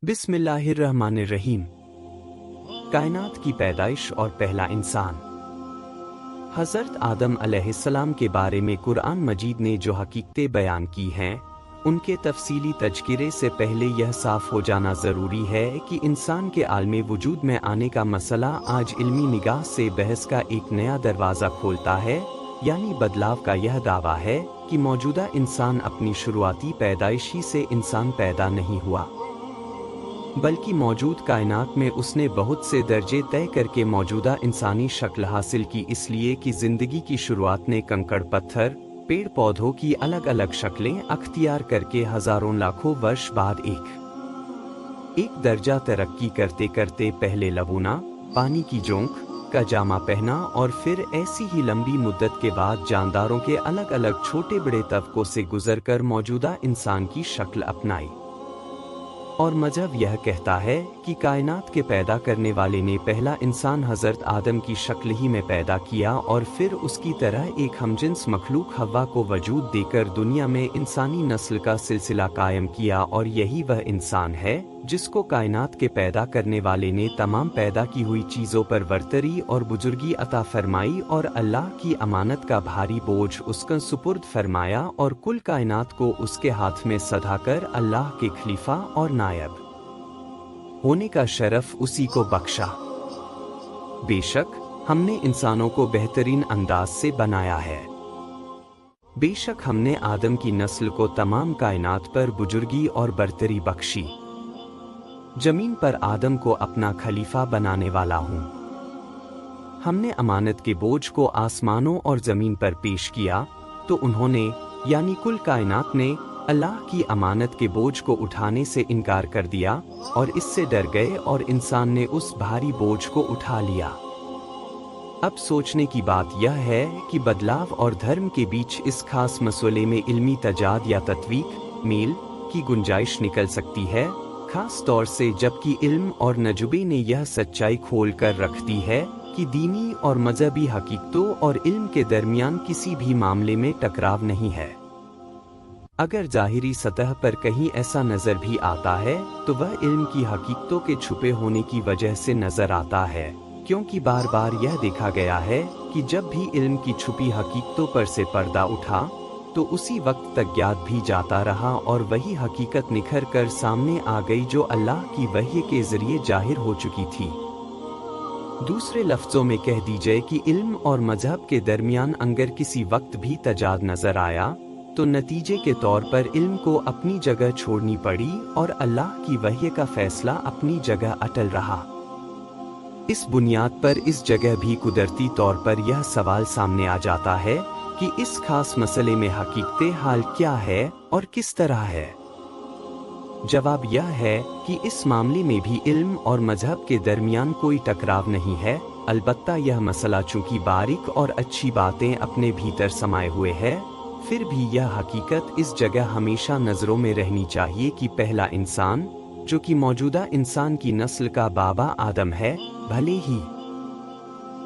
बिस्मिल्लाहिर्रहमानिर्रहीम। कायनात की पैदाइश और पहला इंसान। हज़रत आदम अलैहिस्सलाम के बारे में कुरान मजीद ने जो हकीकतें बयान की हैं, उनके तफसीली तज़किरे से पहले यह साफ हो जाना ज़रूरी है कि इंसान के आलमे वजूद में आने का मसला आज इल्मी निगाह से बहस का एक नया दरवाज़ा खोलता है। यानी बदलाव का यह दावा है कि मौजूदा इंसान अपनी शुरुआती पैदाइश ही से इंसान पैदा नहीं हुआ, बल्कि मौजूद कायनात में उसने बहुत से दर्जे तय करके मौजूदा इंसानी शक्ल हासिल की, इसलिए कि ज़िंदगी की शुरुआत ने कंकड़ पत्थर पेड़ पौधों की अलग अलग शक्लें अख्तियार करके हजारों लाखों वर्ष बाद एक दर्जा तरक्की करते करते पहले लबूना पानी की जोंक का जामा पहना और फिर ऐसी ही लंबी मुद्दत के बाद जानदारों के अलग अलग छोटे बड़े तबकों से गुजरकर मौजूदा इंसान की शक्ल अपनाई। और मजहब यह कहता है कि कायनात के पैदा करने वाले ने पहला इंसान हज़रत आदम की शक्ल ही में पैदा किया और फिर उसकी तरह एक हमजिन्स मखलूक हव्वा को वजूद देकर दुनिया में इंसानी नस्ल का सिलसिला कायम किया। और यही वह इंसान है जिसको कायनात के पैदा करने वाले ने तमाम पैदा की हुई चीज़ों पर बरतरी और बुजुर्गी अता फरमाई और अल्लाह की अमानत का भारी बोझ उसका सुपुर्द फरमाया और कुल कायनात को उसके हाथ में सधाकर अल्लाह के खलीफा और नायब होने का शरफ उसी को बख्शा। बेशक हमने इंसानों को बेहतरीन अंदाज से बनाया है। बेशक हमने आदम की नस्ल को तमाम कायनात पर बुजुर्गी और बरतरी बख्शी। जमीन पर आदम को अपना खलीफा बनाने वाला हूँ। हमने अमानत के बोझ को आसमानों और जमीन पर पेश किया तो उन्होंने यानी कुल कायनात ने अल्लाह की अमानत के बोझ को उठाने से इनकार कर दिया और इससे डर गए और इंसान ने उस भारी बोझ को उठा लिया। अब सोचने की बात यह है कि बदलाव और धर्म के बीच इस खास मसले में इल्मी तजाद या तत्वीक मेल की गुंजाइश निकल सकती है, खास तौर से जबकि इल्म और नजुबे ने यह सच्चाई खोल कर रख दी है कि दीनी और मजहबी हकीकतों और इल्म के दरमियान किसी भी मामले में टकराव नहीं है। अगर जाहिरी सतह पर कहीं ऐसा नजर भी आता है तो वह इल्म की हकीकतों के छुपे होने की वजह से नजर आता है, क्योंकि बार बार यह देखा गया है कि जब भी इल्म की छुपी हकीकतों पर से पर्दा उठा तो उसी वक्त तक ज्ञात भी जाता रहा और वही हकीकत निखर कर सामने आ गई जो अल्लाह की वही के जरिए जाहिर हो चुकी थी। दूसरे लफ्जों में कह दीजिए कि इल्म और मजहब के दरमियान अगर किसी वक्त भी तजाद नजर आया तो नतीजे के तौर पर इल्म को अपनी जगह छोड़नी पड़ी और अल्लाह की वही का फैसला अपनी जगह अटल रहा। इस बुनियाद पर इस जगह भी कुदरती तौर पर यह सवाल सामने आ जाता है कि इस खास मसले में हकीकते हाल क्या है और किस तरह है। जवाब यह है कि इस मामले में भी इल्म और मजहब के दरमियान कोई टकराव नहीं है, अलबत्ता यह मसला चूंकि बारीक और अच्छी बातें अपने भीतर समाये हुए है, फिर भी यह हकीकत इस जगह हमेशा नजरों में रहनी चाहिए कि पहला इंसान जो कि मौजूदा इंसान की नस्ल का बाबा आदम है, भले ही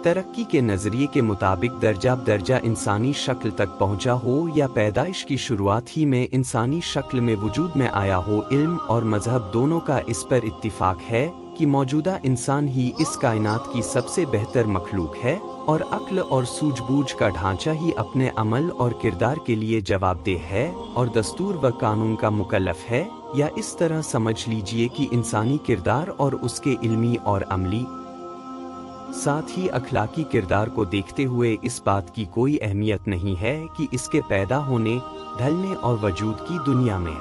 तरक्की के नजरिए के मुताबिक दर्जा दर्जा इंसानी शक्ल तक पहुंचा हो या पैदाइश की शुरुआत ही में इंसानी शक्ल में वजूद में आया हो, इल्म और मजहब दोनों का इस पर इत्तिफाक है कि मौजूदा इंसान ही इस कायनात की सबसे बेहतर मखलूक है और अक्ल और सूझबूझ का ढांचा ही अपने अमल और किरदार के लिए जवाबदेह है और दस्तूर व कानून का मुकल्लफ है, या इस तरह समझ लीजिए कि इंसानी किरदार और उसके इल्मी और अमली साथ ही अखलाकी किरदार को देखते हुए इस बात की कोई अहमियत नहीं है कि इसके पैदा होने, ढलने और वजूद की दुनिया में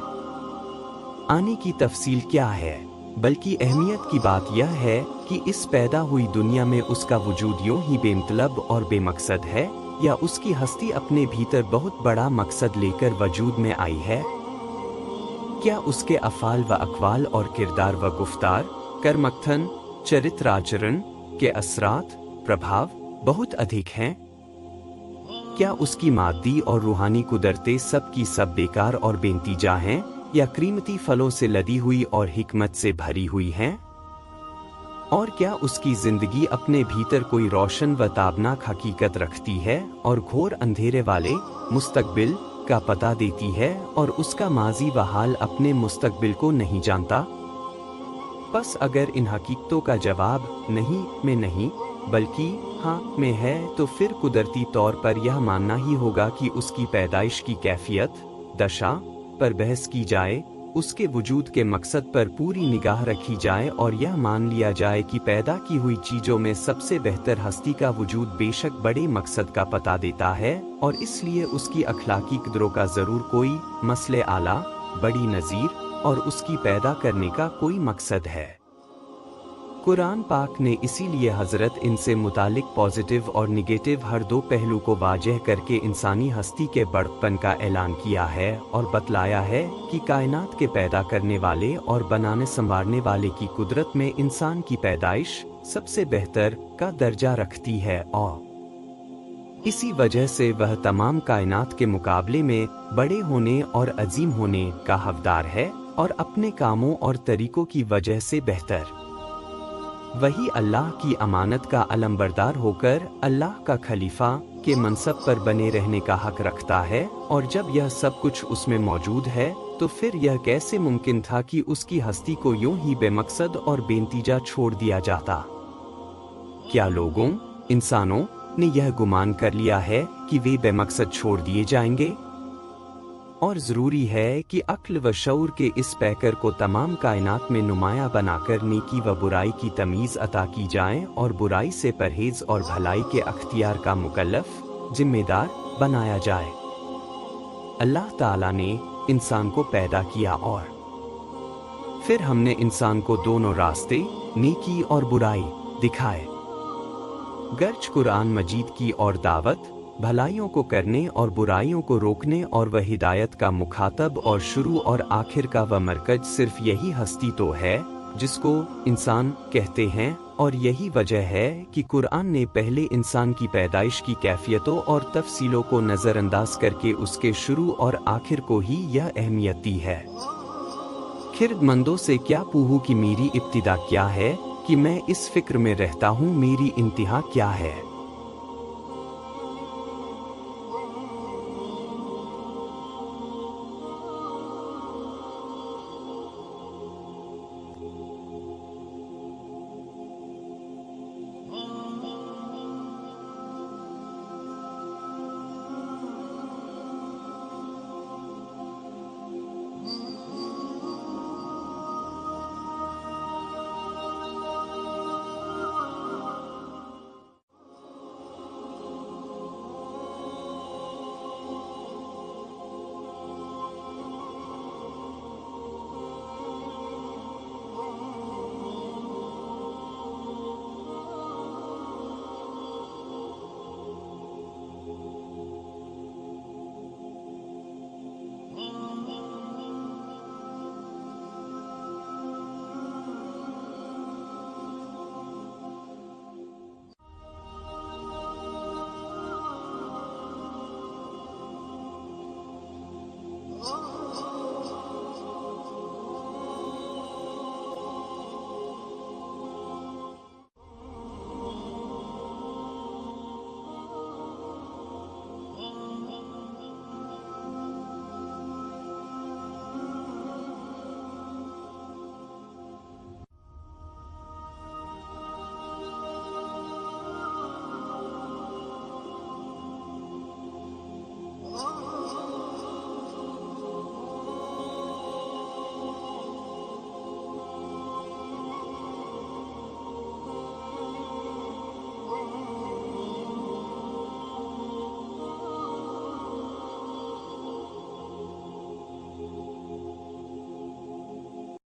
आने की तफसील क्या है, बल्कि अहमियत की बात यह है कि इस पैदा हुई दुनिया में उसका वजूद यूं ही बेमतलब और बेमकसद है या उसकी हस्ती अपने भीतर बहुत बड़ा मकसद लेकर वजूद में आई है। क्या उसके अफ़ाल व अक़वाल और किरदार व गुफ्तार, कर्मकथन, चरित्र आचरण के असरात प्रभाव बहुत अधिक हैं? क्या उसकी मादी और रूहानी कुदरतें सब की सब बेकार और बेनतीजा हैं या कीमती फलों से लदी हुई और हिकमत से भरी हुई हैं? और क्या उसकी जिंदगी अपने भीतर कोई रोशन व ताबनाक हकीकत रखती है और घोर अंधेरे वाले मुस्तकबिल का पता देती है और उसका माजी व हाल अपने मुस्तकबिल को नहीं जानता? बस अगर इन हकीकतों का जवाब नहीं में नहीं बल्कि हाँ में है तो फिर कुदरती तौर पर यह मानना ही होगा कि उसकी पैदाइश की कैफियत दशा पर बहस की जाए, उसके वजूद के मकसद पर पूरी निगाह रखी जाए और यह मान लिया जाए कि पैदा की हुई चीज़ों में सबसे बेहतर हस्ती का वजूद बेशक बड़े मकसद का पता देता है और इसलिए उसकी अखलाकी कदरों का ज़रूर कोई मसले आला बड़ी नज़ीर और उसकी पैदा करने का कोई मकसद है। कुरान पाक ने इसीलिए हज़रत इनसे मुतालिक पॉजिटिव और निगेटिव हर दो पहलू को वाजह करके इंसानी हस्ती के बढ़तपन का ऐलान किया है और बतलाया है कि कायनात के पैदा करने वाले और बनाने संवारने वाले की कुदरत में इंसान की पैदाइश सबसे बेहतर का दर्जा रखती है और इसी वजह से वह तमाम कायनात के मुकाबले में बड़े होने और अजीम होने का हकदार है और अपने कामों और तरीकों की वजह से बेहतर। वही अल्लाह की अमानत का अलमबरदार होकर अल्लाह का खलीफा के मनसब पर बने रहने का हक रखता है और जब यह सब कुछ उसमें मौजूद है तो फिर यह कैसे मुमकिन था कि उसकी हस्ती को यूं ही बेमकसद और बेनतीजा छोड़ दिया जाता। क्या लोगों इंसानों ने यह गुमान कर लिया है कि वे बेमकसद छोड़ दिए जाएंगे? और ज़रूरी है कि अक्ल व शऊर के इस पैकर को तमाम कायनात में नुमाया बनाकर नेकी व बुराई की तमीज़ अता की जाए और बुराई से परहेज़ और भलाई के अख्तियार का मुकल्लफ जिम्मेदार बनाया जाए। अल्लाह ताला ने इंसान को पैदा किया और फिर हमने इंसान को दोनों रास्ते नेकी और बुराई दिखाए। गर्ज कुरान मजीद की और दावत भलाइयों को करने और बुराइयों को रोकने और वह हिदायत का मुखातब और शुरू और आखिर का वह मरकज सिर्फ यही हस्ती तो है जिसको इंसान कहते हैं और यही वजह है कि कुरान ने पहले इंसान की पैदाइश की कैफियतों और तफसीलों को नज़रअंदाज करके उसके शुरू और आखिर को ही यह अहमियत दी है। खिरदमंदों से क्या पूछूं कि मेरी इब्तिदा क्या है, कि मैं इस फिक्र में रहता हूँ मेरी इंतहा क्या है।